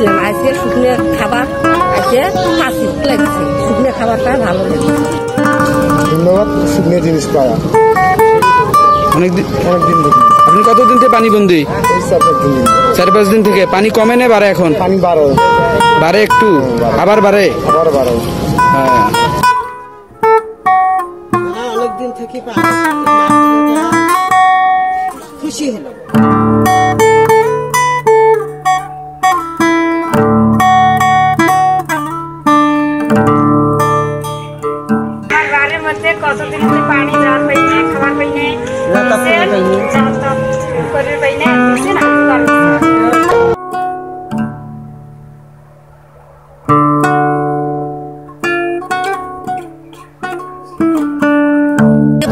দিয়েছিলাম, আজকে শুকনো খাবার আজকে ফাঁসি লাগছে, শুকনো খাবারটা ভালো লাগছে। ধন্যবাদ। শুকনো জিনিস পাওয়া অনেকদিন অনেকদিন থেকে। আপনি কতদিন থেকে পানি বন্দি? 4-5 দিন থেকে। পানি কমে না বাড়ে? এখন পানি বাড়ে একটু, আবার বাড়ে। হ্যাঁ, অনেকদিন থেকে খুশি হলো। কতদিন পানি জল পাইনি, খাবার পাইনি, করে পাইনি,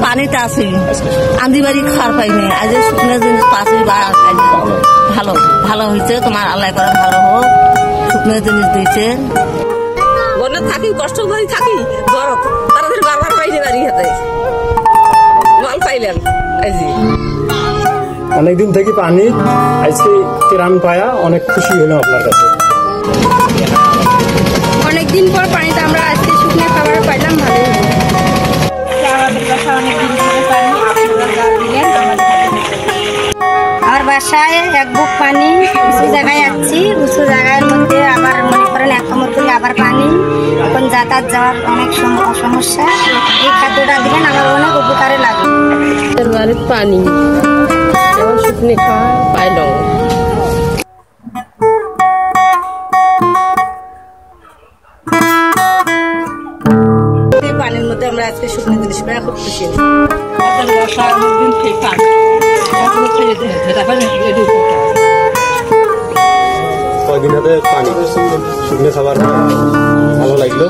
পানিটা আছে আন্দি বাড়ি খাওয়ার পাইনি, আজ শুকনো জিনিস পাশে ভালো ভালো হয়েছে। তোমার আল্লাহ করে ভালো হোক, শুকনো জিনিস দিয়েছে। বনে থাকি, কষ্ট করে থাকি, গরম তাদের বারবার পাইনি বাড়ি হাতে জল পাইলেন। অনেকদিন থেকে পানি আজকে ত্রাণ পায়া অনেক খুশি হলাম আপনার কাছে। অনেকদিন পর পানিটা আমরা আজকে শুকনো খাবার পাইলাম, ভালো। আমার বাসায় এক বুক পানি, উঁচু জায়গায় যাচ্ছি, উঁচু জায়গার মধ্যে আবার মনে করেন এক কামড় করে আবার পানি, এখন যাতায়াত যাওয়ার অনেক সমস্যা। এই খাদ্যটা দিলেন আমার অনেক উপকারে লাগে। পানি শুকনো খাওয়া পাইলাম। পানির মধ্যে আমরা আজকে শুকনো জিনিস পাই, খুব খুশি। কয়দিন হবে পানি শুকনো খাবার ভালো লাগলো।